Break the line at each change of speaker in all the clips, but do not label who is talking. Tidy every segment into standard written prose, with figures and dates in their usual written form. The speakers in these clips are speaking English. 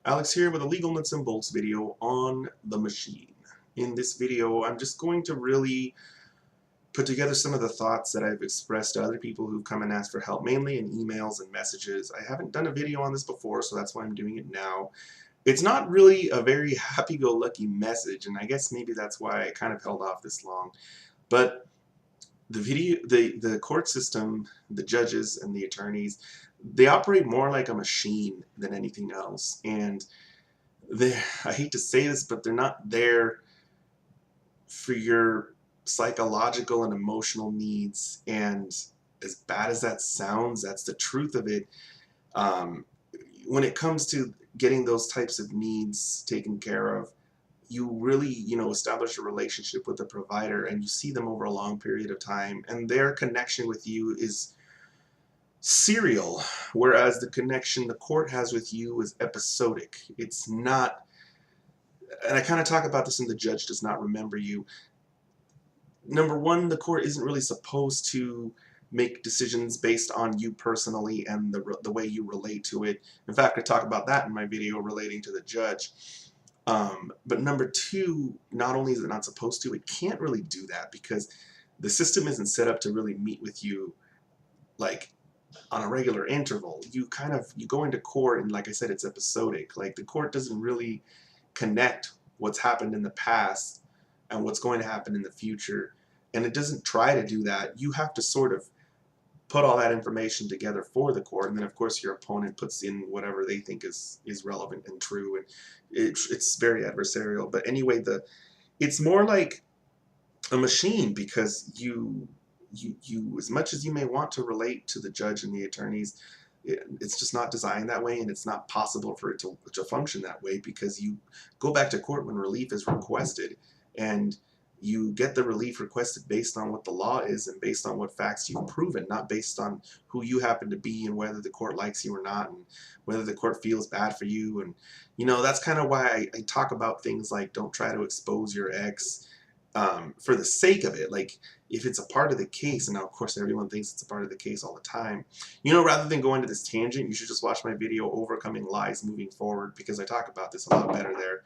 Alex here with a legal nuts and bolts video on the machine. In this video, I'm just going to really put together some of the thoughts that I've expressed to other people who've come and asked for help, mainly in emails and messages. I haven't done a video on this before, so that's why I'm doing it now. It's not really a very happy-go-lucky message, and I guess maybe that's why I kind of held off this long. But the court system, the judges and the attorneys, they operate more like a machine than anything else. And I hate to say this, but they're not there for your psychological and emotional needs. And as bad as that sounds, that's the truth of it. When it comes to getting those types of needs taken care of, you really, establish a relationship with the provider and you see them over a long period of time, and their connection with you is serial, whereas the connection the court has with you is episodic. It's not, and I kind of talk about this in The Judge Does Not Remember You. Number one, the court isn't really supposed to make decisions based on you personally and the way you relate to it. In fact, I talk about that in my video relating to the judge. But number two, not only is it not supposed to, it can't really do that because the system isn't set up to really meet with you like on a regular interval. You go into court and, like I said, it's episodic. Like, the court doesn't really connect what's happened in the past and what's going to happen in the future. And it doesn't try to do that. You have to sort of put all that information together for the court, and then of course your opponent puts in whatever they think is relevant and true, and it's very adversarial. But anyway, it's more like a machine because you as much as you may want to relate to the judge and the attorneys, it's just not designed that way, and it's not possible for it to function that way because you go back to court when relief is requested, and you get the relief requested based on what the law is and based on what facts you've proven, not based on who you happen to be and whether the court likes you or not and whether the court feels bad for you. And that's kind of why I talk about things like don't try to expose your ex for the sake of it. Like, if it's a part of the case, and now of course everyone thinks it's a part of the case all the time, rather than go into this tangent, you should just watch my video Overcoming Lies Moving Forward, because I talk about this a lot better there.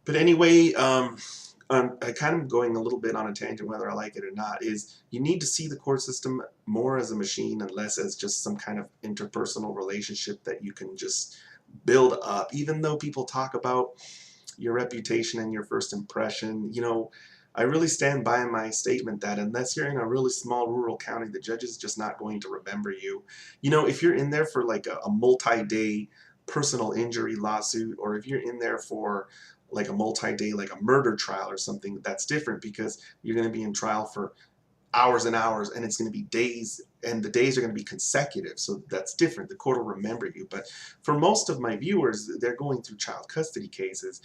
But anyway, I kind of going a little bit on a tangent, whether I like it or not, is you need to see the court system more as a machine and less as just some kind of interpersonal relationship that you can just build up. Even though people talk about your reputation and your first impression, I really stand by my statement that unless you're in a really small rural county, the judge is just not going to remember you. If you're in there for like a multi-day personal injury lawsuit, or if you're in there for like a multi-day, like a murder trial or something, that's different because you're going to be in trial for hours and hours, and it's going to be days, and the days are going to be consecutive, so that's different. The court will remember you. But for most of my viewers, they're going through child custody cases.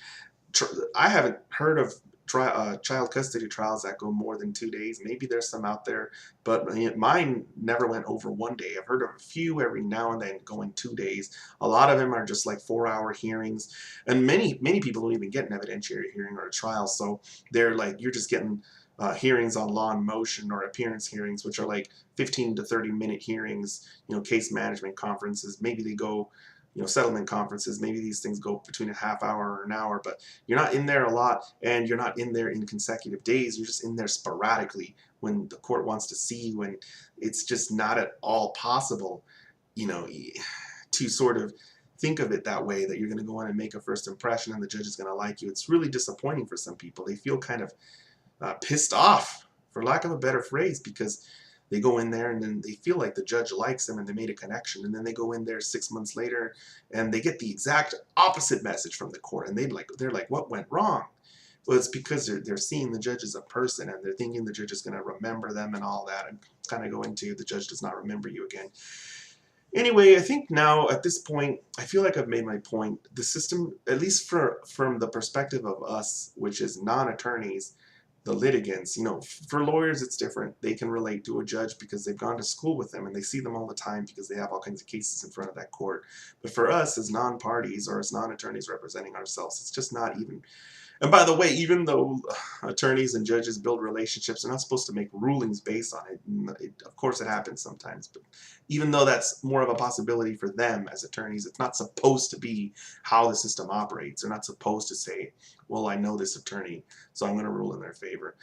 I haven't heard of child custody trials that go more than 2 days. Maybe there's some out there, but mine never went over 1 day. I've heard of a few every now and then going 2 days. A lot of them are just like 4-hour hearings, and many people don't even get an evidentiary hearing or a trial, so they're like, you're just getting hearings on law and motion, or appearance hearings, which are like 15 to 30-minute hearings, case management conferences. Maybe they go, settlement conferences, maybe these things go between a half hour or an hour, but you're not in there a lot, and you're not in there in consecutive days. You're just in there sporadically when the court wants to see you, and it's just not at all possible, to sort of think of it that way, that you're going to go in and make a first impression and the judge is going to like you. It's really disappointing for some people. They feel kind of pissed off, for lack of a better phrase, because they go in there and then they feel like the judge likes them and they made a connection, and then they go in there 6 months later and they get the exact opposite message from the court, and they're like, what went wrong? Well, it's because they're seeing the judge as a person, and they're thinking the judge is going to remember them and all that, and kind of go into the judge does not remember you again. Anyway, I think now at this point, I feel like I've made my point. The system, at least from the perspective of us, which is non-attorneys, the litigants, for lawyers it's different. They can relate to a judge because they've gone to school with them and they see them all the time because they have all kinds of cases in front of that court. But for us as non-parties or as non-attorneys representing ourselves, it's just not even And by the way, even though attorneys and judges build relationships, they're not supposed to make rulings based on it. Of course, it happens sometimes, but even though that's more of a possibility for them as attorneys, it's not supposed to be how the system operates. They're not supposed to say, well, I know this attorney, so I'm going to rule in their favor.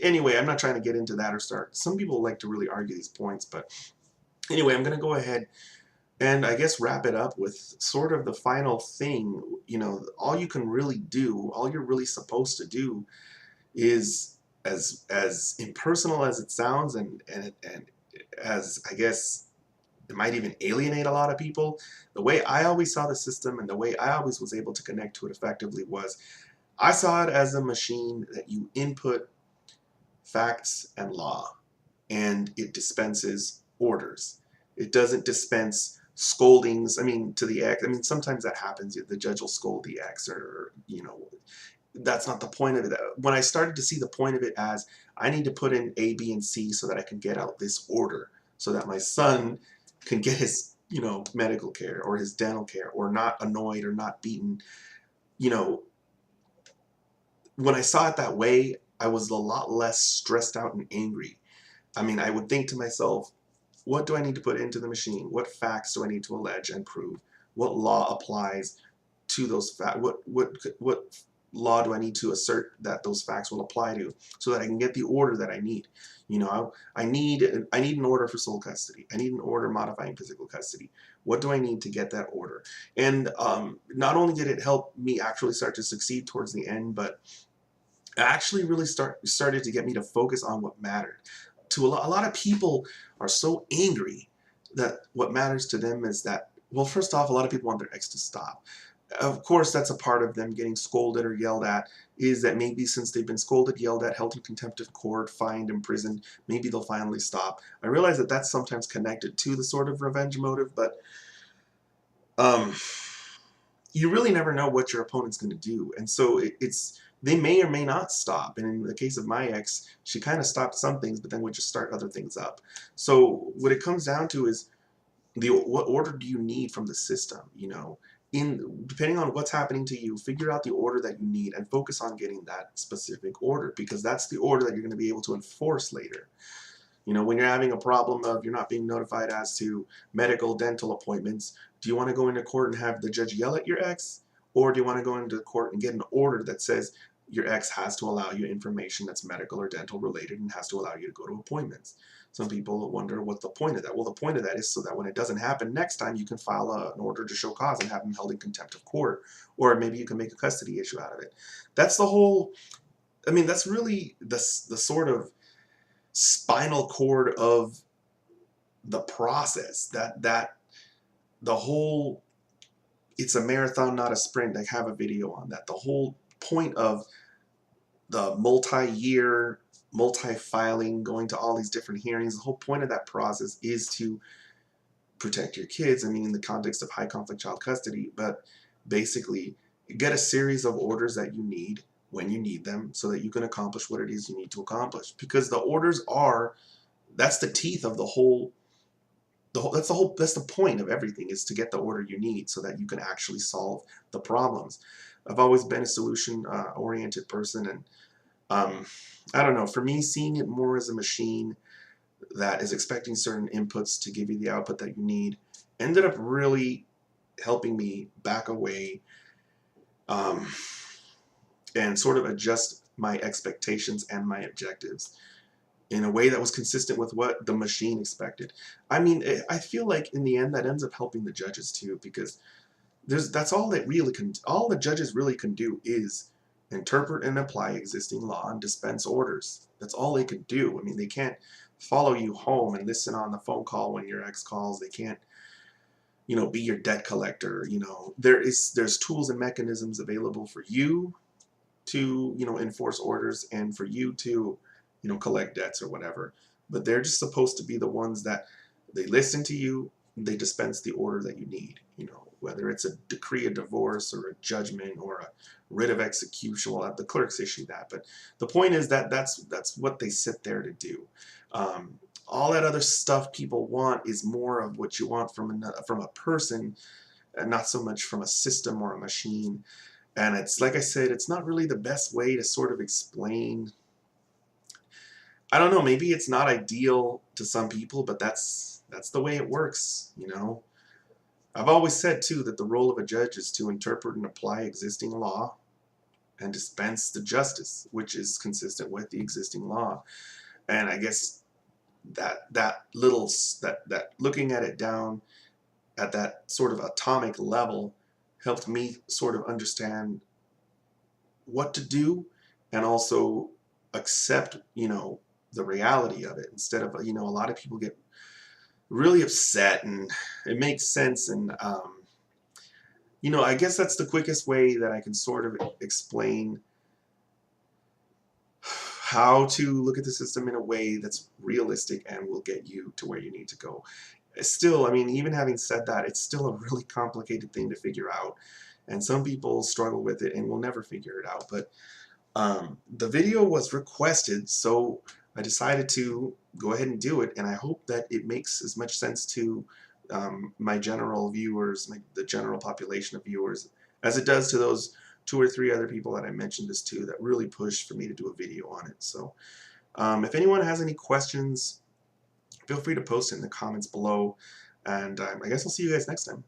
Anyway, I'm not trying to get into that or start. Some people like to really argue these points, but anyway, I'm going to go ahead and I guess wrap it up with sort of the final thing. You know, all you can really do, all you're really supposed to do is, as impersonal as it sounds, and as I guess it might even alienate a lot of people, the way I always saw the system and the way I always was able to connect to it effectively was I saw it as a machine that you input facts and law, and it dispenses orders. It doesn't dispense scoldings. I mean, to the ex. I mean, sometimes that happens. The judge will scold the ex, or that's not the point of it. When I started to see the point of it as I need to put in A, B, and C so that I can get out this order, so that my son can get his medical care or his dental care, or not annoyed or not beaten. When I saw it that way, I was a lot less stressed out and angry. I mean, I would think to myself, what do I need to put into the machine? What facts do I need to allege and prove? What law applies to those facts? What law do I need to assert that those facts will apply to, so that I can get the order that I need? I need an order for sole custody. I need an order modifying physical custody. What do I need to get that order? And not only did it help me actually start to succeed towards the end, but it actually really started to get me to focus on what mattered. To a lot of people are so angry that what matters to them is that, well, first off, a lot of people want their ex to stop. Of course, that's a part of them getting scolded or yelled at, is that maybe since they've been scolded, yelled at, held in contempt of court, fined, imprisoned, maybe they'll finally stop. I realize that that's sometimes connected to the sort of revenge motive, but you really never know what your opponent's going to do. And so they may or may not stop. And in the case of my ex, she kind of stopped some things, but then would just start other things up. So what it comes down to is what order do you need from the system? Depending on what's happening to you, figure out the order that you need and focus on getting that specific order, because that's the order that you're going to be able to enforce later. When you're having a problem of you're not being notified as to medical, dental appointments, do you want to go into court and have the judge yell at your ex? Or do you want to go into court and get an order that says your ex has to allow you information that's medical or dental related and has to allow you to go to appointments? Some people wonder what the point of that. Well, the point of that is so that when it doesn't happen next time, you can file an order to show cause and have them held in contempt of court. Or maybe you can make a custody issue out of it. That's the whole, that's really the sort of spinal cord of the process, that the whole, it's a marathon, not a sprint. I have a video on that. The whole point of the multi-year, multi-filing, going to all these different hearings, the whole point of that process is to protect your kids. In the context of high conflict child custody, but basically get a series of orders that you need when you need them so that you can accomplish what it is you need to accomplish. Because the orders that's the teeth of that's the point of everything, is to get the order you need so that you can actually solve the problems. I've always been a solution oriented person, and I don't know, for me, seeing it more as a machine that is expecting certain inputs to give you the output that you need ended up really helping me back away and sort of adjust my expectations and my objectives in a way that was consistent with what the machine expected. I feel like in the end that ends up helping the judges too, because that's all all the judges really can do is interpret and apply existing law and dispense orders. That's all they can do. They can't follow you home and listen on the phone call when your ex calls. They can't, be your debt collector. There's tools and mechanisms available for you to, enforce orders and for you to, collect debts or whatever. But they're just supposed to be the ones that they listen to you, they dispense the order that you need, whether it's a decree of divorce or a judgment or a writ of execution. Well, the clerks issue that, but the point is that that's what they sit there to do. All that other stuff people want is more of what you want from a person, and not so much from a system or a machine. And it's like I said, it's not really the best way to sort of explain. I don't know, maybe it's not ideal to some people, but that's the way it works, you know. I've always said too that the role of a judge is to interpret and apply existing law and dispense the justice which is consistent with the existing law. And I guess that looking at it down at that sort of atomic level helped me sort of understand what to do and also accept, you know, the reality of it, instead of, you know, a lot of people get really upset, and it makes sense. And you know, I guess that's the quickest way that I can sort of explain how to look at the system in a way that's realistic and will get you to where you need to go. Still, I mean, even having said that, it's still a really complicated thing to figure out, and some people struggle with it and will never figure it out. But the video was requested, so I decided to go ahead and do it, and I hope that it makes as much sense to my general viewers, the general population of viewers, as it does to those 2 or 3 other people that I mentioned this to that really pushed for me to do a video on it. So if anyone has any questions, feel free to post it in the comments below, and I guess I'll see you guys next time.